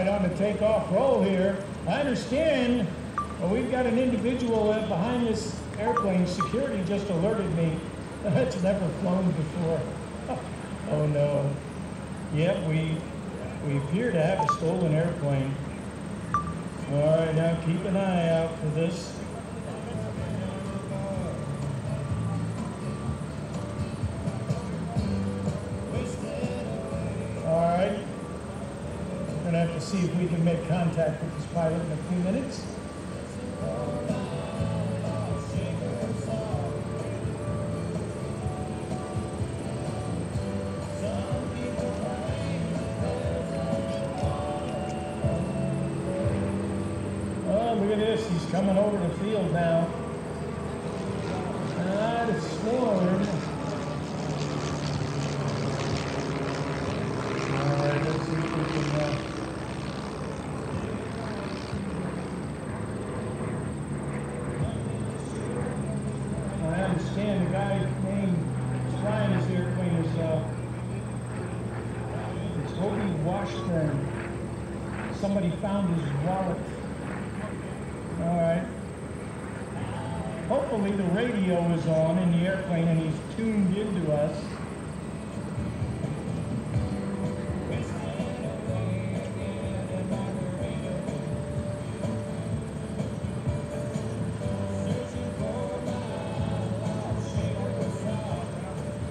right, on the takeoff roll here. I understand we've got an individual behind this airplane. Security just alerted me. It's never flown before. Oh no. Yep, we appear to have a stolen airplane. All right, now keep an eye out for this. All right. We're gonna have to see if we can make contact with this pilot in a few minutes. Look at this, he's coming over the field now. It's swarmed. All right, let's see if we can... I understand the guy named flying his airplane is it's Hobie Washburn. Somebody found his wallet. All right. Hopefully the radio is on in the airplane and he's tuned into us.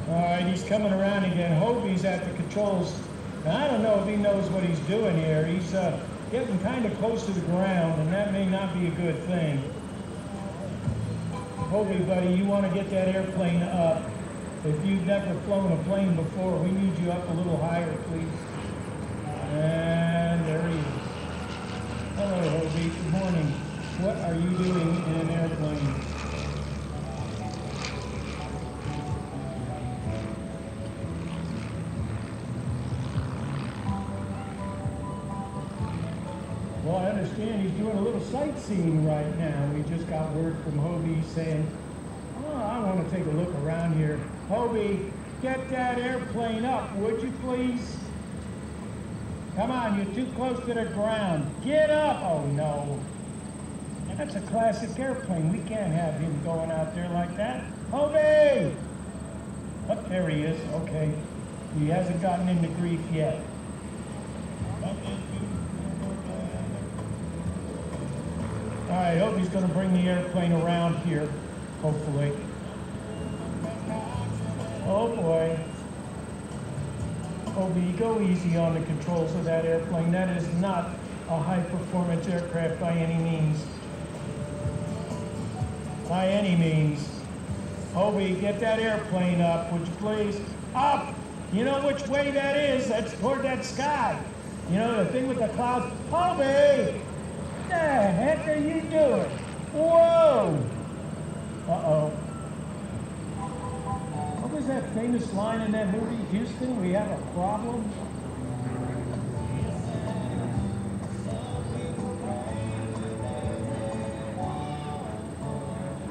All right, he's coming around again. Hobie's at the controls. Now, I don't know if he knows what he's doing here. He's getting kind of close to the ground, and that may not be a good thing. Hobie, buddy, you want to get that airplane up. If you've never flown a plane before, we need you up a little higher, please. And there he is. Hello, Hobie. Good morning. What are you doing in an airplane? Well, I understand he's doing a little sightseeing right now. We just got word from Hobie saying, oh, I want to take a look around here. Hobie, get that airplane up, would you please? Come on, you're too close to the ground. Get up! Oh, no. That's a classic airplane. We can't have him going out there like that. Hobie! Oh, there he is. Okay. He hasn't gotten into grief yet. All right, Hobie's going to bring the airplane around here, hopefully. Oh, boy. Hobie, go easy on the controls of that airplane. That is not a high-performance aircraft by any means. By any means. Hobie, get that airplane up, would you please? Up! You know which way that is? That's toward that sky. You know, the thing with the clouds. Hobie! What the heck are you doing? Whoa! Uh-oh. What was that famous line in that movie, Houston? We have a problem?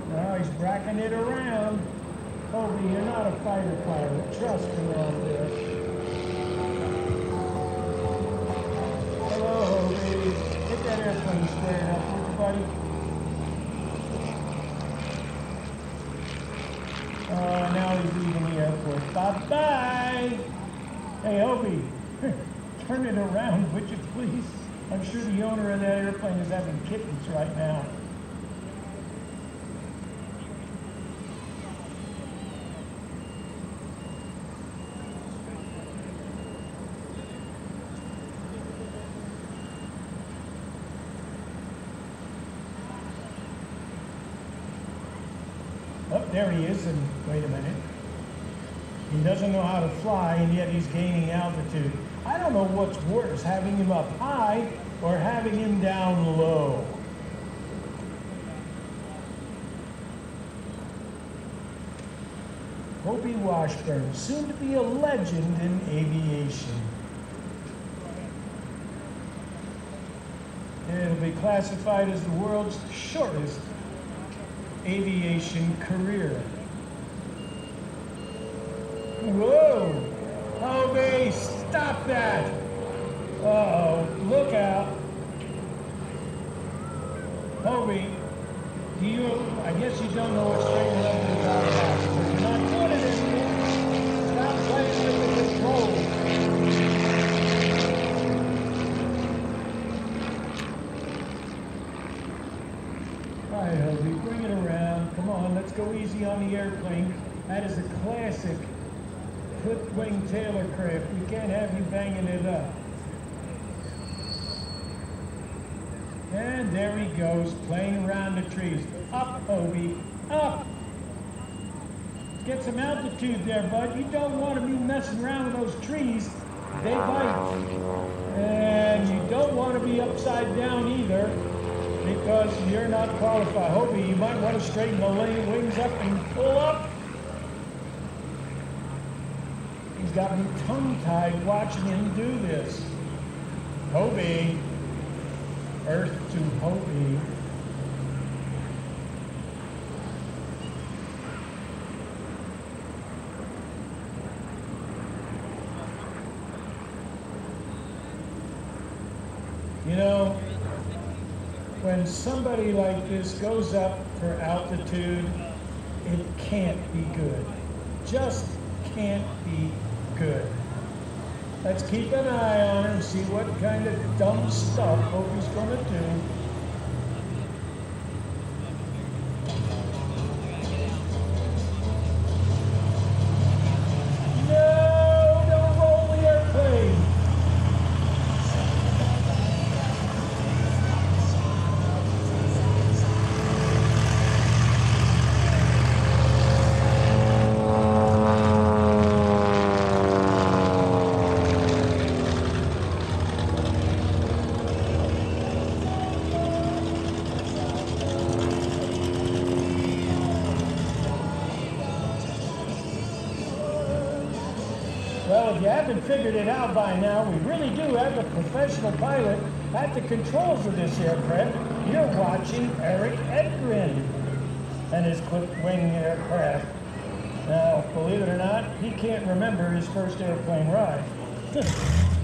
Now he's bracking it around. Hobie, you're not a fighter pilot. Trust me on this. Hello, Hobie. Get that airplane squared up, would you, buddy? Now he's leaving the airport. Bye-bye! Hey, Hobie, turn it around, would you, please? I'm sure the owner of that airplane is having kittens right now. Oh, there he is, and wait a minute. He doesn't know how to fly, and yet he's gaining altitude. I don't know what's worse, having him up high or having him down low. Hobie Washburn, soon to be a legend in aviation. It'll be classified as the world's shortest aviation career. Whoa! Hobie, stop that! Uh-oh, look out! Hobie, I guess you don't know what straight and level is all about. But you're not doing it anymore. Stop playing with the controls. All right, Hobie, bring it around. Come on, let's go easy on the airplane. That is a classic clipped-wing Taylorcraft. We can't have you banging it up. And there he goes, playing around the trees. Up, Hobie, up! Get some altitude there, bud. You don't want to be messing around with those trees. They bite. And you don't want to be upside down either, because you're not qualified. Hobie, you might want to straighten the wings up and pull up. He's got me tongue-tied watching him do this. Hobie. Earth to Hobie. You know, when somebody like this goes up for altitude, it can't be good. Just can't be good. Let's keep an eye on him, see what kind of dumb stuff Hobie's going to do. No, don't roll the airplane. Well, if you haven't figured it out by now, we really do have a professional pilot at the controls of this aircraft. You're watching Erik Edgren and his clipped-wing aircraft. Now, believe it or not, he can't remember his first airplane ride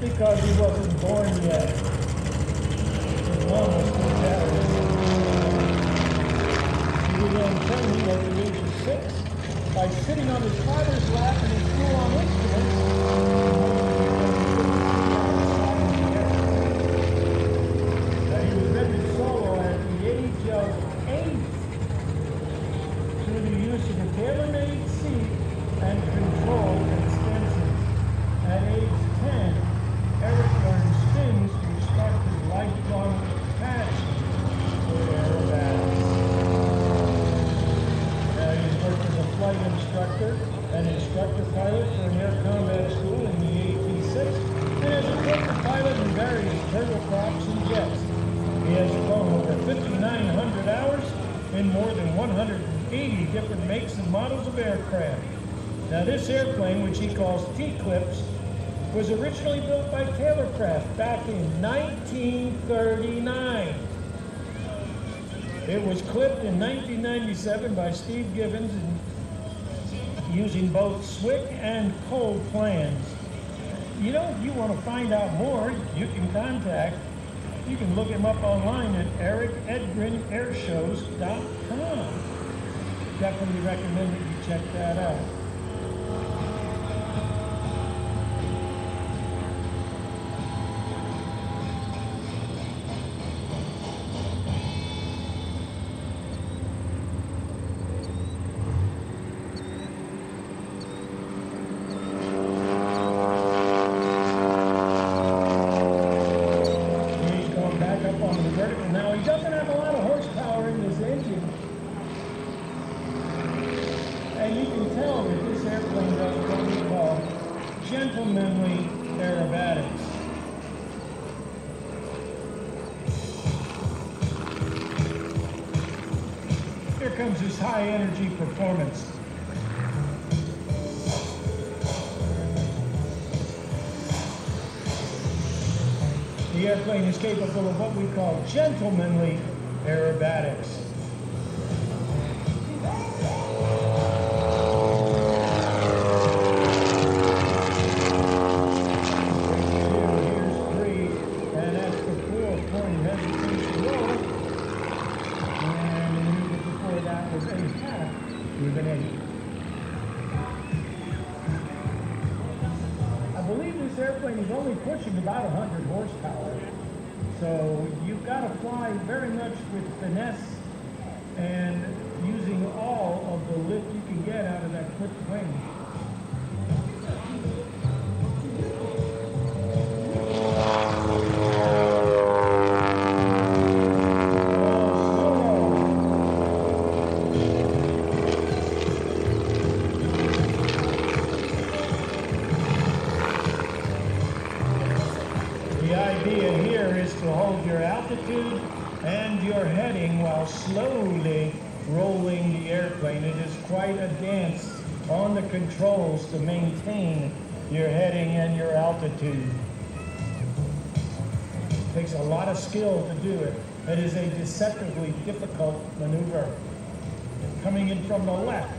because he wasn't born yet. His mom was too terrorist. He began training at the age of 6 by sitting on his father's lap in his school-on instruments. Now, he was ready solo at the age of 8 through the use of a tailor-made seat and control extensions. At age 10, Erik learned spins to start his lifelong passion for aerobatics. He's worked as a flight instructor and instructor pilot for an air combat school in the AT-6 and as a corporate pilot in various turboprops and jets. He has flown over 5,900 hours in more than 180 different makes and models of aircraft. Now this airplane, which he calls T-Clips, was originally built by Taylorcraft back in 1939. It was clipped in 1997 by Steve Gibbons using both Swick and Cole plans. You know, if you want to find out more, you can look him up online at erikedgrenairshows.com. Definitely recommend that you check that out. Now, he doesn't have a lot of horsepower in his engine. And you can tell that this airplane does what we call gentlemanly aerobatics. Here comes his high energy performance. The airplane is capable of what we call gentlemanly aerobatics. Here's 3, and that's the 4-point hesitation roll. Cuban 8. I believe this airplane is only pushing about 100 horsepower. So you've got to fly very much with finesse and using all of the lift you can get out of that clipped wing. The idea here is to hold your altitude and your heading while slowly rolling the airplane. It is quite a dance on the controls to maintain your heading and your altitude. It takes a lot of skill to do it. It is a deceptively difficult maneuver. Coming in from the left,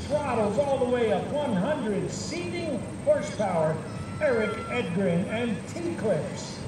throttles all the way up, 100 seating horsepower, Erik Edgren and T-Clips.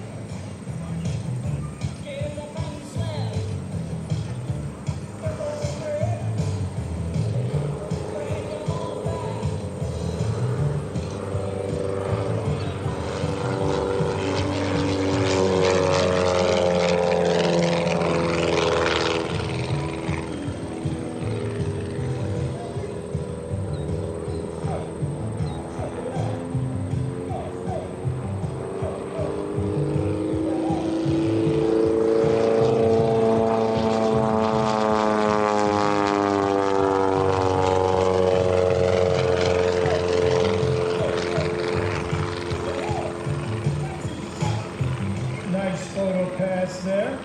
Nice photo pass there.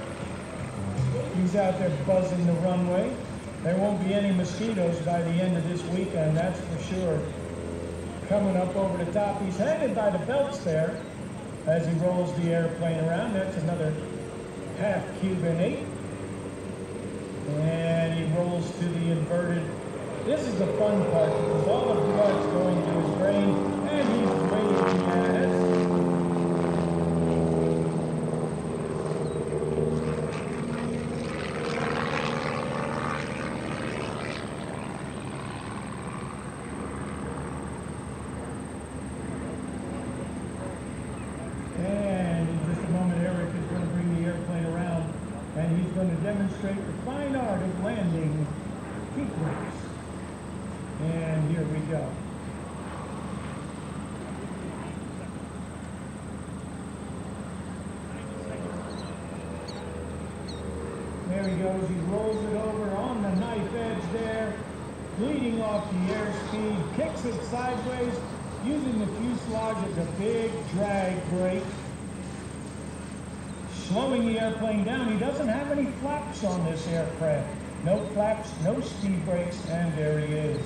He's out there buzzing the runway. There won't be any mosquitoes by the end of this weekend, that's for sure. Coming up over the top, he's hanging by the belts there as he rolls the airplane around. That's another half Cuban 8. And he rolls to the inverted. This is the fun part because all the blood's going to his brain and he's waving at us. And in just a moment, Erik is going to bring the airplane around and he's going to demonstrate the fine art of landing T-Clips. And here we go. There he goes. He rolls it over on the knife edge there, bleeding off the airspeed, kicks it sideways, using the fuselage as a big drag brake, slowing the airplane down. He doesn't have any flaps on this aircraft. No flaps, no speed brakes, and there he is.